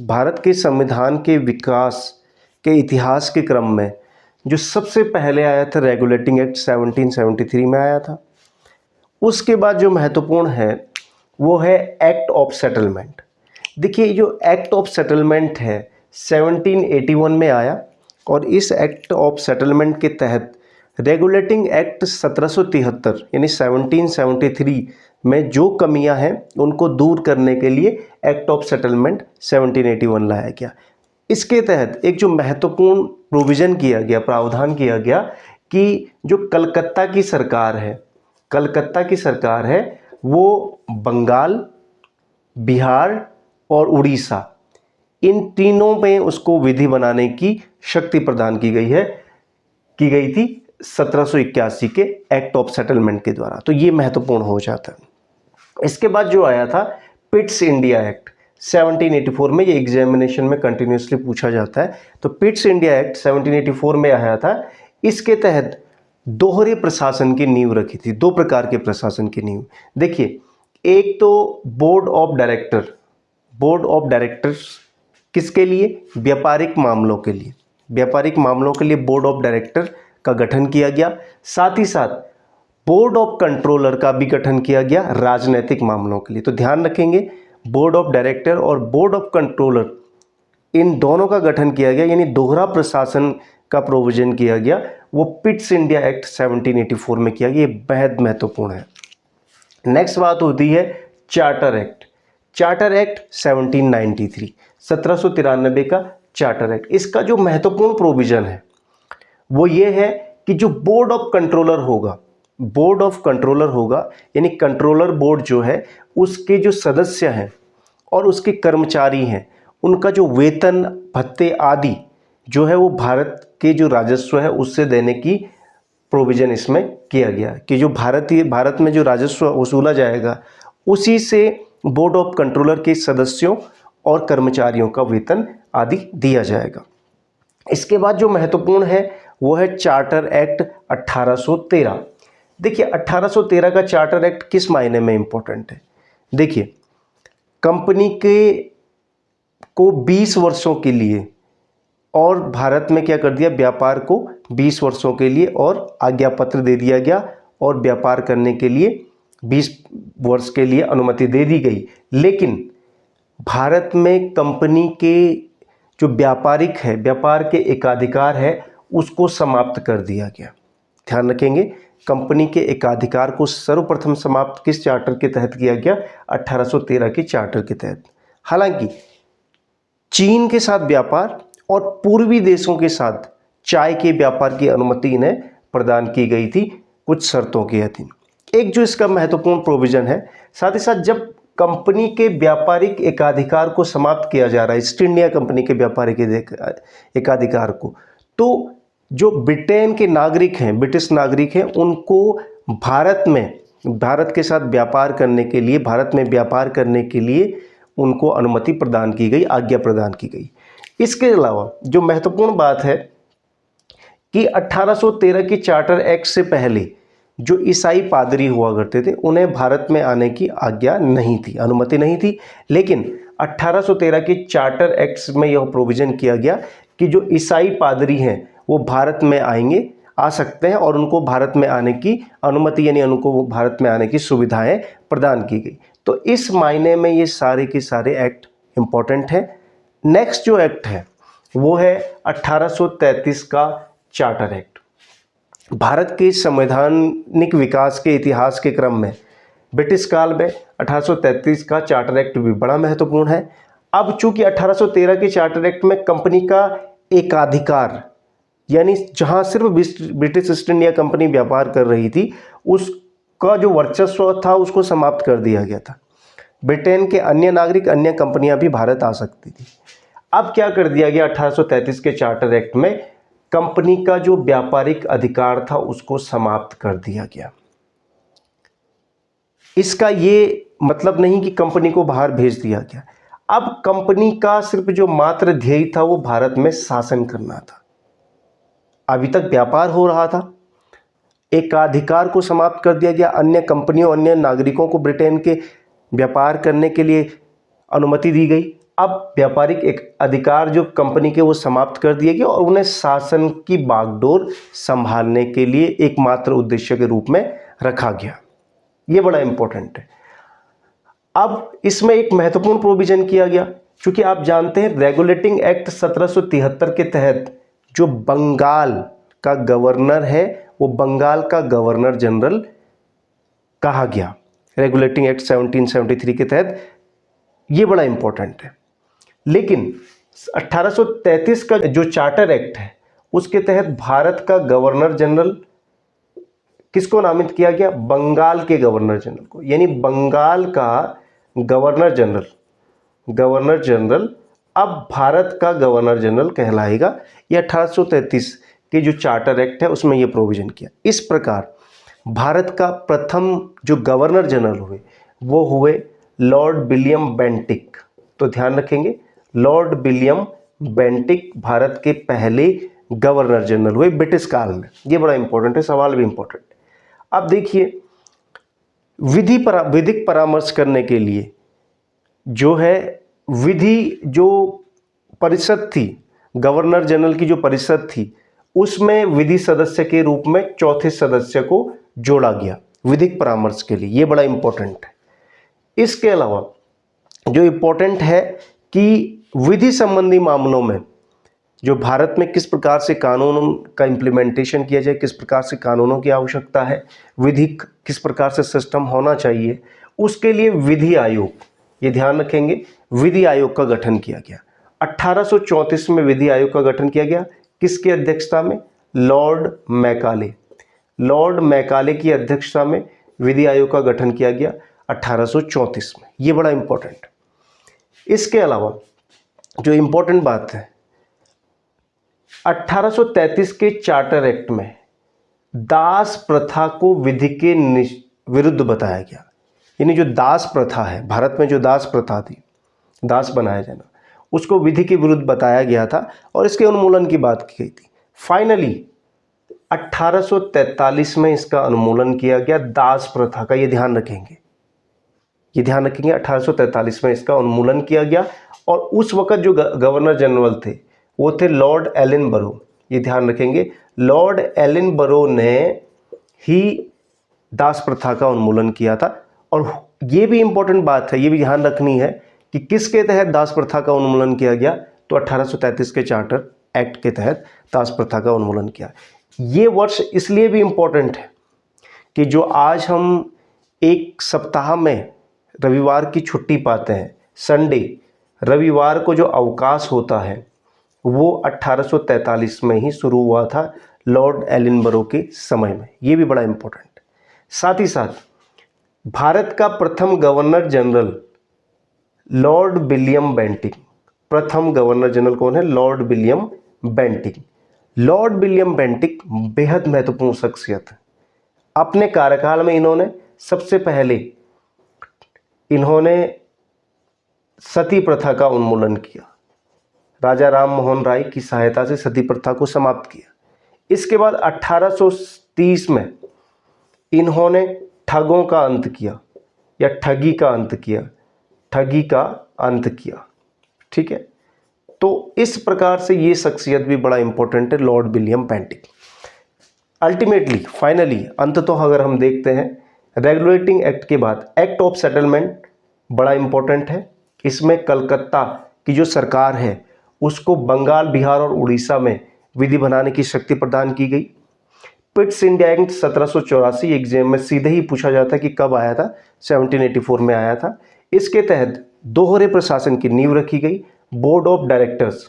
भारत के संविधान के विकास के इतिहास के क्रम में जो सबसे पहले आया था रेगुलेटिंग एक्ट 1773 में आया था। उसके बाद जो महत्वपूर्ण है वो है एक्ट ऑफ सेटलमेंट। देखिए जो एक्ट ऑफ सेटलमेंट है 1781 में आया और इस एक्ट ऑफ सेटलमेंट के तहत रेगुलेटिंग एक्ट 1773 यानी 1773 में जो कमियां हैं उनको दूर करने के लिए एक्ट ऑफ सेटलमेंट 1781 लाया गया। इसके तहत एक जो महत्वपूर्ण प्रोविज़न किया गया, प्रावधान किया गया कि जो कलकत्ता की सरकार है वो बंगाल, बिहार और उड़ीसा इन तीनों में उसको विधि बनाने की शक्ति प्रदान की गई थी 1781 के एक्ट ऑफ सेटलमेंट के द्वारा। तो ये महत्वपूर्ण हो जाता है। इसके बाद जो आया था पिट्स इंडिया एक्ट 1784 में, ये एग्जामिनेशन में कंटिन्यूसली पूछा जाता है। तो पिट्स इंडिया एक्ट 1784 में आया था। इसके तहत दोहरे प्रशासन की नींव रखी थी, दो प्रकार के प्रशासन की नींव। देखिए एक तो बोर्ड ऑफ डायरेक्टर्स किसके लिए? व्यापारिक मामलों के लिए बोर्ड ऑफ डायरेक्टर का गठन किया गया। साथ ही साथ बोर्ड ऑफ कंट्रोलर का भी गठन किया गया राजनीतिक मामलों के लिए। तो ध्यान रखेंगे बोर्ड ऑफ डायरेक्टर और बोर्ड ऑफ कंट्रोलर इन दोनों का गठन किया गया, यानी दोहरा प्रशासन का प्रोविजन किया गया। वो पिट्स इंडिया एक्ट 1784 में किया गया। ये बेहद महत्वपूर्ण है। नेक्स्ट बात होती है चार्टर एक्ट 1793 का चार्टर एक्ट। इसका जो महत्वपूर्ण प्रोविजन है वो ये है कि जो बोर्ड ऑफ कंट्रोलर होगा यानी कंट्रोलर बोर्ड जो है उसके जो सदस्य हैं और उसके कर्मचारी हैं उनका जो वेतन भत्ते आदि जो है वो भारत के जो राजस्व है उससे देने की प्रोविज़न इसमें किया गया कि जो भारत में जो राजस्व वसूला जाएगा उसी से बोर्ड ऑफ कंट्रोलर के सदस्यों और कर्मचारियों का वेतन आदि दिया जाएगा। इसके बाद जो महत्वपूर्ण है वो है चार्टर एक्ट 1813। देखिए 1813 का चार्टर एक्ट किस मायने में इम्पोर्टेंट है? देखिए कंपनी को 20 वर्षों के लिए और भारत में क्या कर दिया, व्यापार को 20 वर्षों के लिए और आज्ञा पत्र दे दिया गया और व्यापार करने के लिए 20 वर्ष के लिए अनुमति दे दी गई। लेकिन भारत में कंपनी के जो व्यापार के एकाधिकार है उसको समाप्त कर दिया गया। ध्यान रखेंगे कंपनी के एकाधिकार को सर्वप्रथम समाप्त किस चार्टर के तहत किया गया? 1813 के चार्टर के तहत। हालांकि चीन के साथ व्यापार और पूर्वी देशों के साथ चाय के व्यापार की अनुमति इन्हें प्रदान की गई थी कुछ शर्तों के अधीन। एक जो इसका महत्वपूर्ण प्रोविजन है, साथ ही साथ जब कंपनी के व्यापारिक एकाधिकार को समाप्त किया जा रहा है, ईस्ट इंडिया कंपनी के व्यापारिक एकाधिकार को, तो जो ब्रिटेन के नागरिक हैं, ब्रिटिश नागरिक हैं, उनको भारत के साथ व्यापार करने के लिए, भारत में व्यापार करने के लिए उनको अनुमति प्रदान की गई, आज्ञा प्रदान की गई। इसके अलावा जो महत्वपूर्ण बात है कि 1813 के चार्टर एक्ट से पहले जो ईसाई पादरी हुआ करते थे उन्हें भारत में आने की आज्ञा नहीं थी, अनुमति नहीं थी। लेकिन 1813 के चार्टर एक्ट में यह प्रोविज़न किया गया कि जो ईसाई पादरी हैं वो भारत में आ सकते हैं और उनको भारत में आने की अनुमति यानी उनको भारत में आने की सुविधाएं प्रदान की गई। तो इस मायने में ये सारे के सारे एक्ट इम्पॉर्टेंट हैं। नेक्स्ट जो एक्ट है वो है 1833 का चार्टर एक्ट। भारत के संवैधानिक विकास के इतिहास के क्रम में ब्रिटिश काल में 1833 का चार्टर एक्ट भी बड़ा महत्वपूर्ण है। अब चूंकि 1813 के चार्टर एक्ट में कंपनी का एकाधिकार यानी जहां सिर्फ ब्रिटिश ईस्ट इंडिया कंपनी व्यापार कर रही थी उसका जो वर्चस्व था उसको समाप्त कर दिया गया था। ब्रिटेन के अन्य नागरिक, अन्य कंपनियां भी भारत आ सकती थी। अब क्या कर दिया गया 1833 के चार्टर एक्ट में, कंपनी का जो व्यापारिक अधिकार था उसको समाप्त कर दिया गया। इसका ये मतलब नहीं कि कंपनी को बाहर भेज दिया गया। अब कंपनी का सिर्फ जो मात्र ध्येय था वो भारत में शासन करना था। अभी तक व्यापार हो रहा था, एकाधिकार को समाप्त कर दिया गया, अन्य कंपनियों, अन्य नागरिकों को ब्रिटेन के व्यापार करने के लिए अनुमति दी गई। अब व्यापारिक एक अधिकार जो कंपनी के वो समाप्त कर दिए गए और उन्हें शासन की बागडोर संभालने के लिए एकमात्र उद्देश्य के रूप में रखा गया। ये बड़ा इंपॉर्टेंट है। अब इसमें एक महत्वपूर्ण प्रोविजन किया गया, क्योंकि आप जानते हैं रेगुलेटिंग एक्ट 1773 के तहत जो बंगाल का गवर्नर है वो बंगाल का गवर्नर जनरल कहा गया। रेगुलेटिंग एक्ट 1773 के तहत ये बड़ा इंपॉर्टेंट है। लेकिन 1833 का जो चार्टर एक्ट है उसके तहत भारत का गवर्नर जनरल किसको नामित किया गया? बंगाल के गवर्नर जनरल को। यानी बंगाल का गवर्नर जनरल अब भारत का गवर्नर जनरल कहलाएगा। ये 1833 के जो चार्टर एक्ट है उसमें ये प्रोविजन किया। इस प्रकार भारत का प्रथम जो गवर्नर जनरल हुए वो हुए लॉर्ड विलियम बेंटिक। तो ध्यान रखेंगे, लॉर्ड विलियम बेंटिक भारत के पहले गवर्नर जनरल हुए ब्रिटिश काल में। ये बड़ा इंपॉर्टेंट है, सवाल भी इंपॉर्टेंट है। अब देखिए, विधिक परामर्श करने के लिए जो है विधि जो परिषद थी, गवर्नर जनरल की जो परिषद थी उसमें विधि सदस्य के रूप में चौथे सदस्य को जोड़ा गया विधिक परामर्श के लिए। ये बड़ा इंपॉर्टेंट है। इसके अलावा जो इंपॉर्टेंट है कि विधि संबंधी मामलों में जो भारत में किस प्रकार से कानून का इम्प्लीमेंटेशन किया जाए, किस प्रकार से कानूनों की आवश्यकता है, विधिक किस प्रकार से सिस्टम होना चाहिए, उसके लिए विधि आयोग, ये ध्यान रखेंगे, विधि आयोग का गठन किया गया। 1834 में विधि आयोग का गठन किया गया। किसकी अध्यक्षता में? Lord Macaulay. लॉर्ड मैकाले की अध्यक्षता में विधि आयोग का गठन किया गया 1834 में। ये बड़ा इंपॉर्टेंट है। इसके अलावा जो इंपॉर्टेंट बात है, 1833 के चार्टर एक्ट में दास प्रथा को विधि के विरुद्ध बताया गया। यानी जो दास प्रथा है, भारत में जो दास प्रथा थी, दास बनाया जाना, उसको विधि के विरुद्ध बताया गया था और इसके उन्मूलन की बात की गई थी। फाइनली 1843 में इसका उन्मूलन किया गया दास प्रथा का। ये ध्यान रखेंगे, 1843 में इसका उन्मूलन किया गया और उस वक्त जो गवर्नर जनरल थे वो थे लॉर्ड एलिनबरो। ये ध्यान रखेंगे, लॉर्ड एलिनबरो ने ही दास प्रथा का उन्मूलन किया था। और ये भी इंपॉर्टेंट बात है, ये भी ध्यान रखनी है कि किसके तहत दास प्रथा का उन्मूलन किया गया, तो 1833 के चार्टर एक्ट के तहत दास प्रथा का उन्मूलन किया। ये वर्ष इसलिए भी इंपॉर्टेंट है कि जो आज हम एक सप्ताह में रविवार की छुट्टी पाते हैं, संडे, रविवार को जो अवकाश होता है वो 1843 में ही शुरू हुआ था लॉर्ड एलिनबरो के समय में। ये भी बड़ा इंपॉर्टेंट है। साथ ही साथ भारत का प्रथम governor general Lord William Bentinck. प्रथम गवर्नर जनरल कौन है? Lord William Bentinck. Lord William Bentinck बेहद महत्वपूर्ण शख्सियत है। अपने कार्यकाल में इन्होंने सबसे पहले सती प्रथा का उन्मूलन किया। राजा राम मोहन राय की सहायता से सती प्रथा को समाप्त किया। इसके बाद 1830 में इन्होंने ठगों का अंत किया या ठगी का अंत किया। ठीक है, तो इस प्रकार से ये शख्सियत भी बड़ा इंपॉर्टेंट है, Lord William Bentinck. Ultimately finally अंततः अगर हम देखते हैं रेगुलेटिंग एक्ट के बाद एक्ट ऑफ सेटलमेंट बड़ा इंपॉर्टेंट है। इसमें कलकत्ता की जो सरकार है उसको बंगाल, बिहार और उड़ीसा में विधि बनाने की शक्ति प्रदान की गई। पिट्स इंडिया एक्ट 1784 एग्जाम में सीधे ही पूछा जाता है कि कब आया था, 1784 में आया था। इसके तहत दोहरे प्रशासन की नींव रखी गई। बोर्ड ऑफ डायरेक्टर्स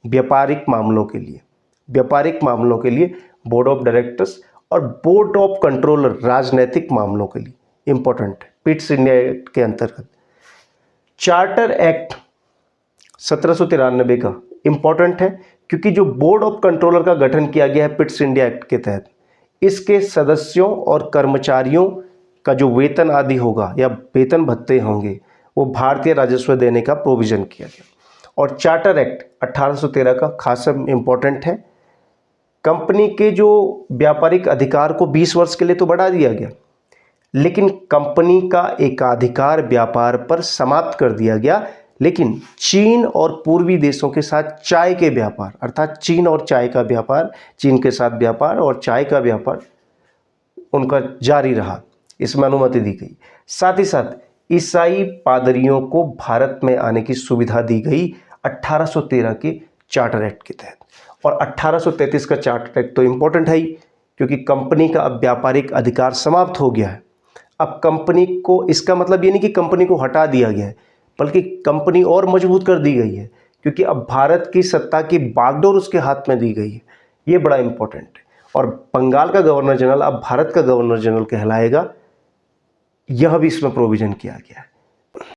व्यापारिक मामलों के लिए बोर्ड ऑफ डायरेक्टर्स और बोर्ड ऑफ कंट्रोलर राजनीतिक मामलों के लिए इंपॉर्टेंट है पिट्स इंडिया एक्ट के अंतर्गत। चार्टर एक्ट 1793 का इंपॉर्टेंट है क्योंकि जो बोर्ड ऑफ कंट्रोलर का गठन किया गया है पिट्स इंडिया एक्ट के तहत, इसके सदस्यों और कर्मचारियों का जो वेतन आदि होगा या वेतन भत्ते होंगे वो भारतीय राजस्व देने का प्रोविजन किया गया। और चार्टर एक्ट 1813 का खासा इंपॉर्टेंट है। कंपनी के जो व्यापारिक अधिकार को 20 वर्ष के लिए तो बढ़ा दिया गया, लेकिन कंपनी का एकाधिकार व्यापार पर समाप्त कर दिया गया लेकिन चीन और पूर्वी देशों के साथ चाय के व्यापार, अर्थात चीन और चाय का व्यापार, चीन के साथ व्यापार और चाय का व्यापार उनका जारी रहा, इसमें अनुमति दी गई। साथ ही साथ ईसाई पादरियों को भारत में आने की सुविधा दी गई 1813 के चार्टर एक्ट के तहत। और 1833 का चार्टर एक्ट तो इम्पोर्टेंट है ही, क्योंकि कंपनी का अब व्यापारिक अधिकार समाप्त हो गया है। अब कंपनी को, इसका मतलब ये नहीं कि कंपनी को हटा दिया गया है, बल्कि कंपनी और मजबूत कर दी गई है, क्योंकि अब भारत की सत्ता की बागडोर उसके हाथ में दी गई है। ये बड़ा इंपॉर्टेंट है। और बंगाल का गवर्नर जनरल अब भारत का गवर्नर जनरल कहलाएगा, यह भी इसमें प्रोविजन किया गया है।